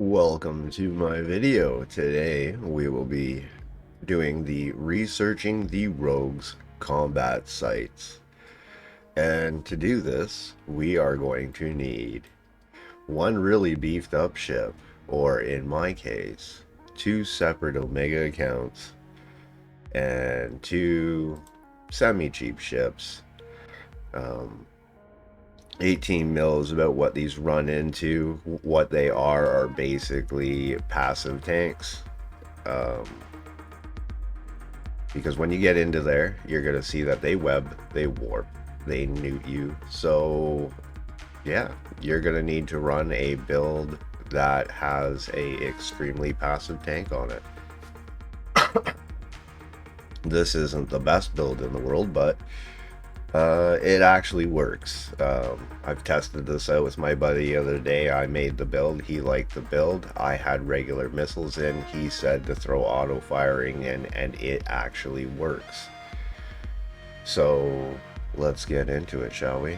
Welcome to my video. Today we will be doing the researching the rogues combat sites. And to do this, we are going to need one really beefed up ship, or in my case, two separate Omega accounts and two semi-cheap ships. Um, 18 mils about what these run into. What they are basically passive tanks. Um, because when you get into there, you're going to see that they web, they warp, they newt you. So yeah, you're going to need to run a build that has a extremely passive tank on it. This isn't the best build in the world, but it actually works. I've tested this out with my buddy the other day. I made the build. He liked the build. I had regular missiles in. He said to throw auto firing in, and it actually works. So let's get into it, shall we?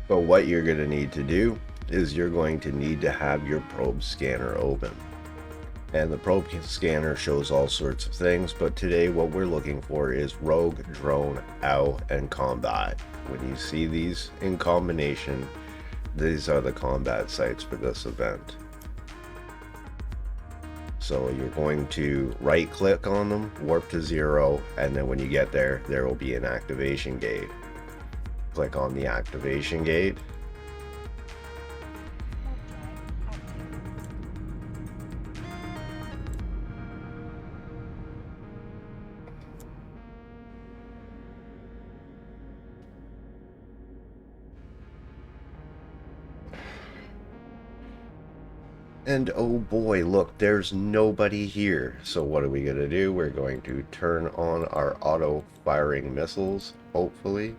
But what you're going to need to do is you're going to need to have your probe scanner open. And the probe scanner shows all sorts of things, but today what we're looking for is rogue, drone, owl, and combat. When you see these in combination, these are the combat sites for this event. So you're going to right click on them, warp to 0, and then when you get there, there will be an activation gate. Click on the activation gate. And oh boy, look, there's nobody here. So what are we going to do? We're going to turn on our auto firing missiles, hopefully.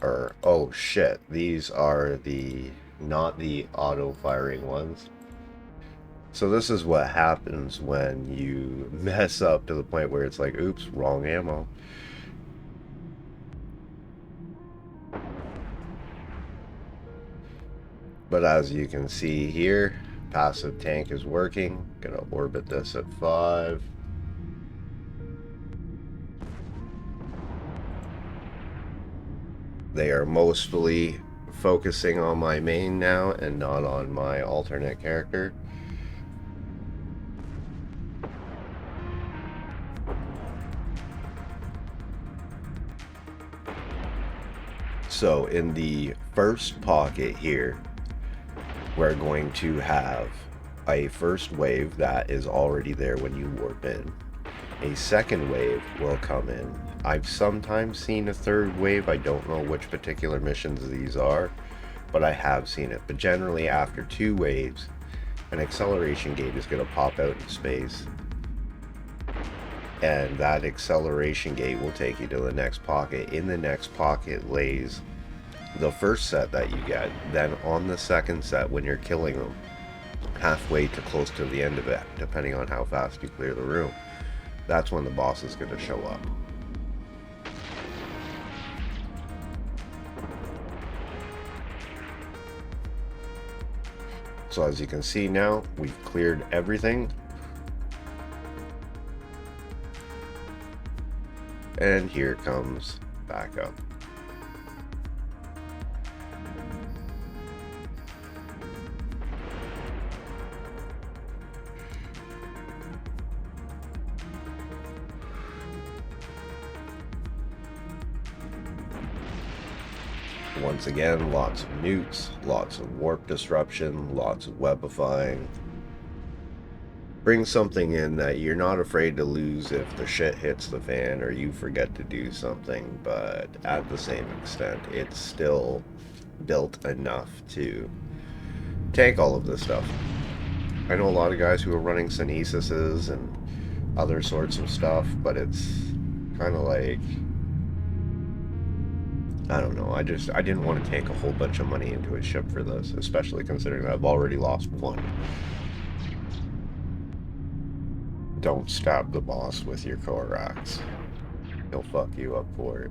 Or, oh shit, these are not the auto firing ones. So this is what happens when you mess up to the point where it's like, oops, wrong ammo. But as you can see here, passive tank is working. Gonna orbit this at 5. They are mostly focusing on my main now and not on my alternate character. So in the first pocket here, we're going to have a first wave that is already there when you warp in. A second wave will come in. I've sometimes seen a third wave. I don't know which particular missions these are, but I have seen it. But generally after 2 waves, an acceleration gate is going to pop out in space. And that acceleration gate will take you to the next pocket. In the next pocket lays the first set that you get. Then on the second set, when you're killing them, halfway to close to the end of it, depending on how fast you clear the room, that's when the boss is going to show up. So as you can see now, we've cleared everything. And here comes backup. Once again, lots of nukes, lots of warp disruption, lots of webifying. Bring something in that you're not afraid to lose if the shit hits the fan or you forget to do something, but at the same extent, it's still built enough to tank all of this stuff. I know a lot of guys who are running Synesises and other sorts of stuff, but it's kind of like, I don't know, I didn't want to tank a whole bunch of money into a ship for this, especially considering that I've already lost one. Don't stab the boss with your Korax. He'll fuck you up for it.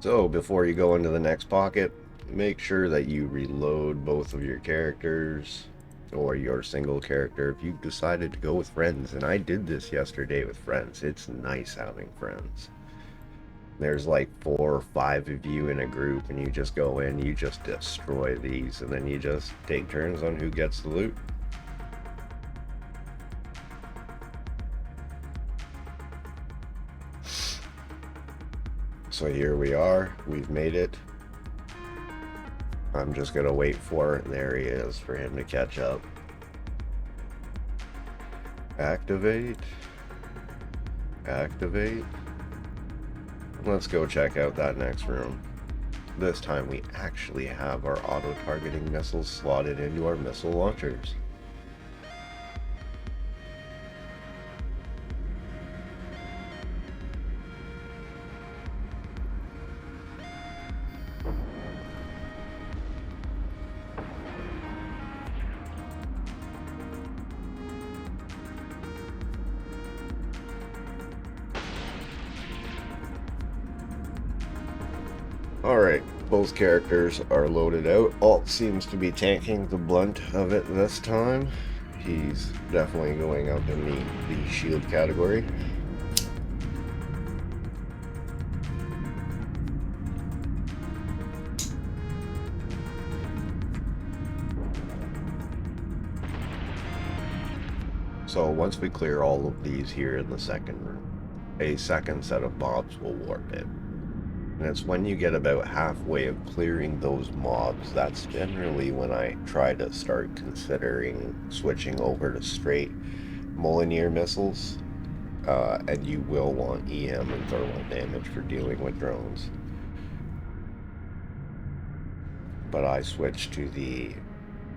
So before you go into the next pocket, make sure that you reload both of your characters or your single character if you decided to go with friends. And I did this yesterday with friends. It's nice having friends. There's like 4 or 5 of you in a group, and you just go in, you just destroy these, and then you just take turns on who gets the loot. So here we are, we've made it. I'm just gonna wait for it. There he is, for him to catch up. Activate. Activate. Let's go check out that next room. This time we actually have our auto-targeting missiles slotted into our missile launchers. Alright, both characters are loaded out. Alt seems to be tanking the blunt of it this time. He's definitely going up in the shield category. So once we clear all of these here in the second room, a second set of mobs will warp in. And it's when you get about halfway of clearing those mobs, that's generally when I try to start considering switching over to straight Molyneux missiles. And you will want EM and thermal damage for dealing with drones. But I switched to the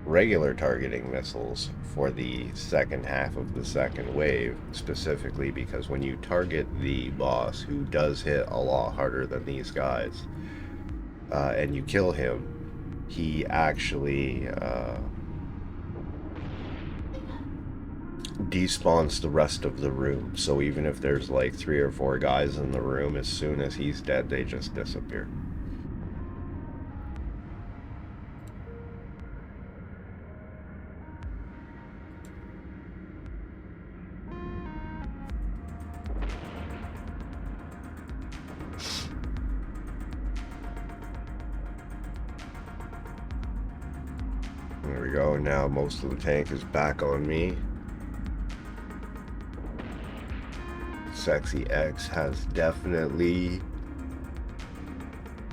regular targeting missiles for the second half of the second wave, specifically because when you target the boss, who does hit a lot harder than these guys, and you kill him, he actually despawns the rest of the room. So even if there's like 3 or 4 guys in the room, as soon as he's dead, they just disappear. There we go. Now most of the tank is back on me. Sexy X has definitely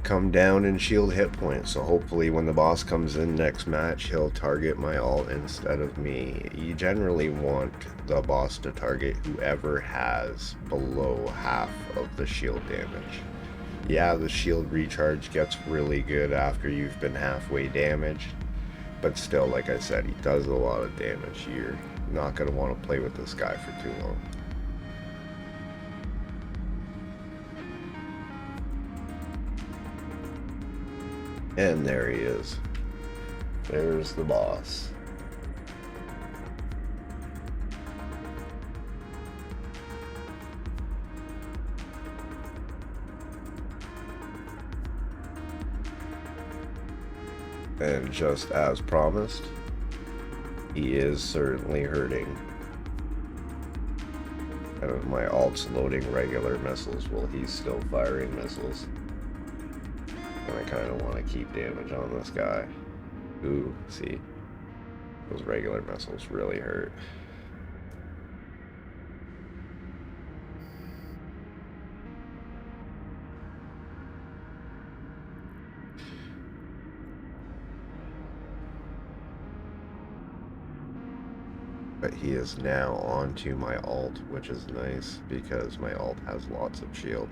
come down in shield hit points, so hopefully when the boss comes in next match, he'll target my ult instead of me. You generally want the boss to target whoever has below half of the shield damage. Yeah, the shield recharge gets really good after you've been halfway damaged, but still, like I said, he does a lot of damage. You're not going to want to play with this guy for too long. And there he is. There's the boss. And just as promised, he is certainly hurting. And with my ults loading regular missiles, well, he's still firing missiles. And I kind of want to keep damage on this guy. Ooh, see? Those regular missiles really hurt. But he is now onto my ult, which is nice because my ult has lots of shield.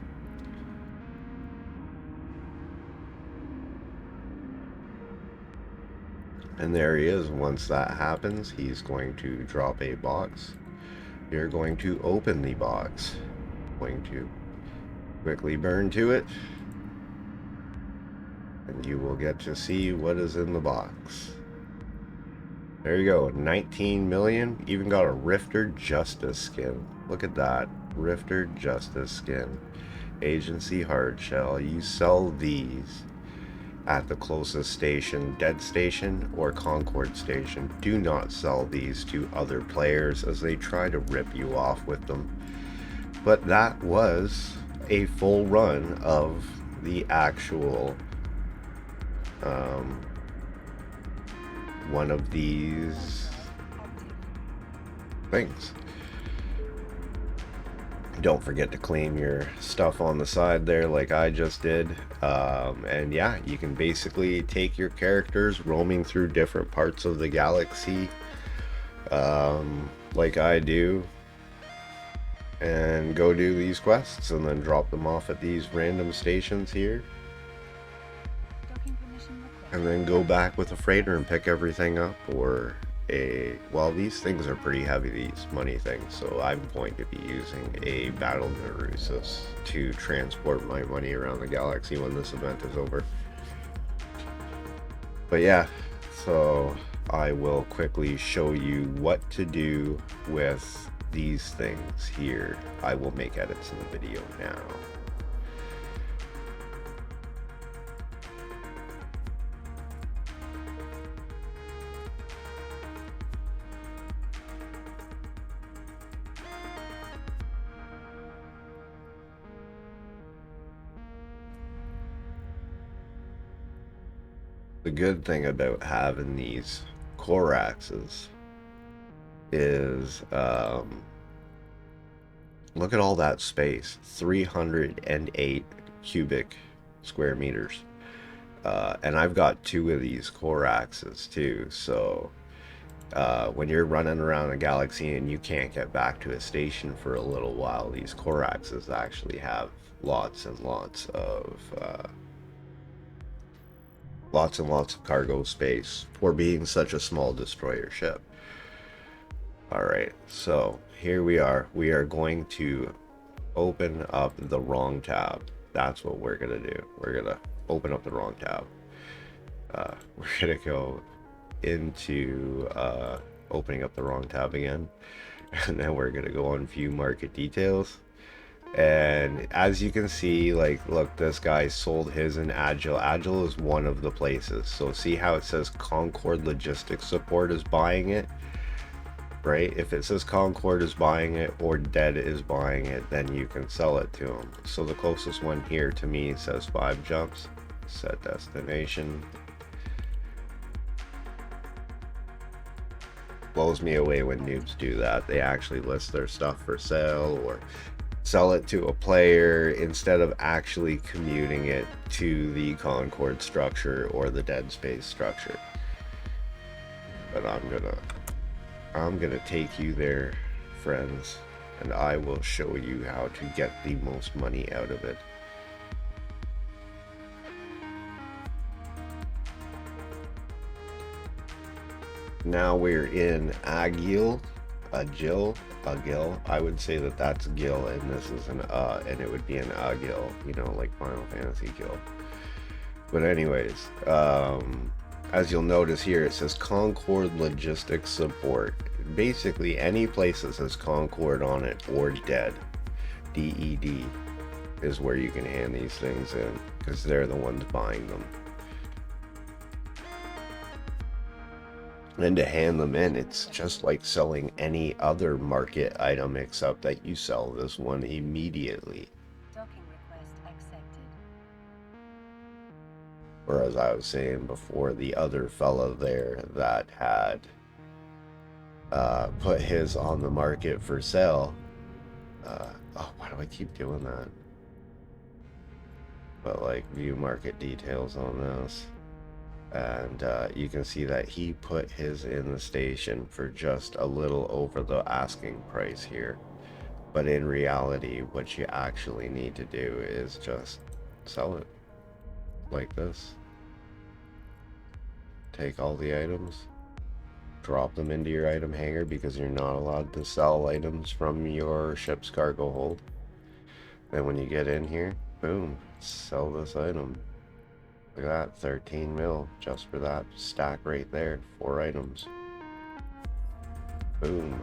And there he is. Once that happens, he's going to drop a box. You're going to open the box. Going to quickly burn to it. And you will get to see what is in the box. There you go, 19 million. Even got a Rifter Justice skin. Look at that, Rifter Justice skin. Agency hard shell. You sell these at the closest station, dead station or Concord station. Do not sell these to other players as they try to rip you off with them. But that was a full run of the actual one of these things. Don't forget to claim your stuff on the side there like I just did. And yeah, you can basically take your characters roaming through different parts of the galaxy, like I do, and go do these quests and then drop them off at these random stations here, and then go back with a freighter and pick everything up. Or well, these things are pretty heavy, these money things, so I'm going to be using a battle Neurosis to transport my money around the galaxy when this event is over. But yeah, so I will quickly show you what to do with these things here. I will make edits in the video now. The good thing about having these core axes is look at all that space, 308 cubic square meters, and I've got 2 of these core axes too. So when you're running around a galaxy and you can't get back to a station for a little while, these core axes actually have lots and lots of cargo space for being such a small destroyer ship. Alright, so here we are. We are going to open up the wrong tab. That's what we're gonna do. We're gonna open up the wrong tab. We're gonna go into opening up the wrong tab again, and then we're gonna go on view market details. And as you can see, like, look, this guy sold his in Agile. Agile is one of the places. So see how it says Concord Logistics Support is buying it, right? If it says Concord is buying it or Dead is buying it, then you can sell it to them. So the closest one here to me says 5 jumps. Set destination. Blows me away when noobs do that. They actually list their stuff for sale or sell it to a player instead of actually commuting it to the Concord structure or the Dead Space structure. But I'm gonna take you there, friends, and I will show you how to get the most money out of it. Now we're in Agile. I would say that that's Gil, and this is an and it would be an Agil, you know, like Final Fantasy Gil. But anyways, as you'll notice here, it says Concord Logistics Support. Basically, any place that says Concord on it or Dead, DED, is where you can hand these things in, because they're the ones buying them. And to hand them in, it's just like selling any other market item, except that you sell this one immediately. Docking request accepted. Or as I was saying before, the other fella there that had put his on the market for sale. Oh, why do I keep doing that? But like, view market details on this. And you can see that he put his in the station for just a little over the asking price here. But in reality, what you actually need to do is just sell it like this. Take all the items, drop them into your item hangar, because you're not allowed to sell items from your ship's cargo hold. Then when you get in here, boom, sell this item. Look at that, 13 mil just for that stack right there, 4 items. Boom.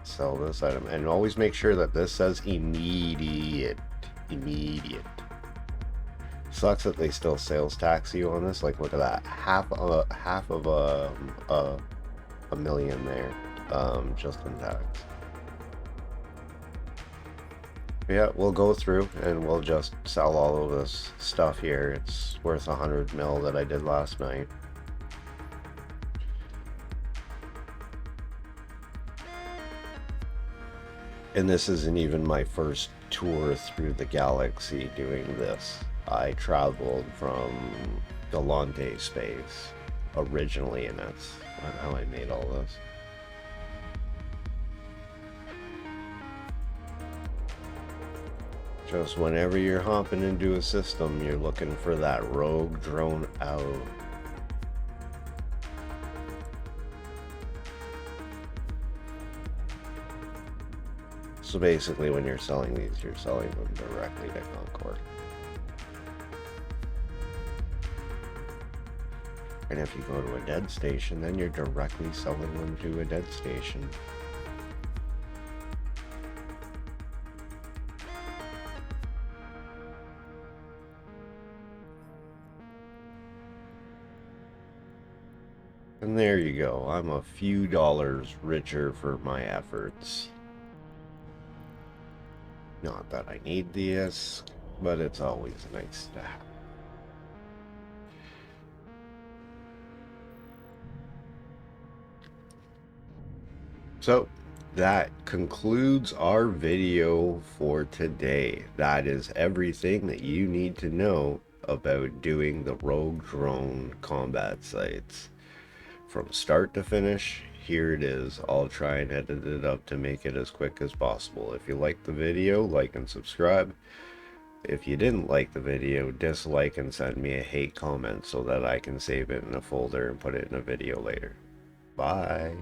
Sell this item. And always make sure that this says immediate. Immediate. Sucks that they still sales tax you on this. Like, look at that, half of a million there, just in tax. Yeah, we'll go through and we'll just sell all of this stuff here. It's worth 100 mil that I did last night. And this isn't even my first tour through the galaxy doing this. I traveled from Galante space originally, and that's how I made all this. Just whenever you're hopping into a system, you're looking for that rogue drone out. So basically, when you're selling these, you're selling them directly to Concord. And if you go to a dead station, then you're directly selling them to a dead station. And there you go. I'm a few dollars richer for my efforts. Not that I need this, but it's always nice to have. So that concludes our video for today. That is everything that you need to know about doing the Rogue Drone combat sites. From start to finish, here it is. I'll try and edit it up to make it as quick as possible. If you liked the video, like and subscribe. If you didn't like the video, dislike and send me a hate comment so that I can save it in a folder and put it in a video later. Bye.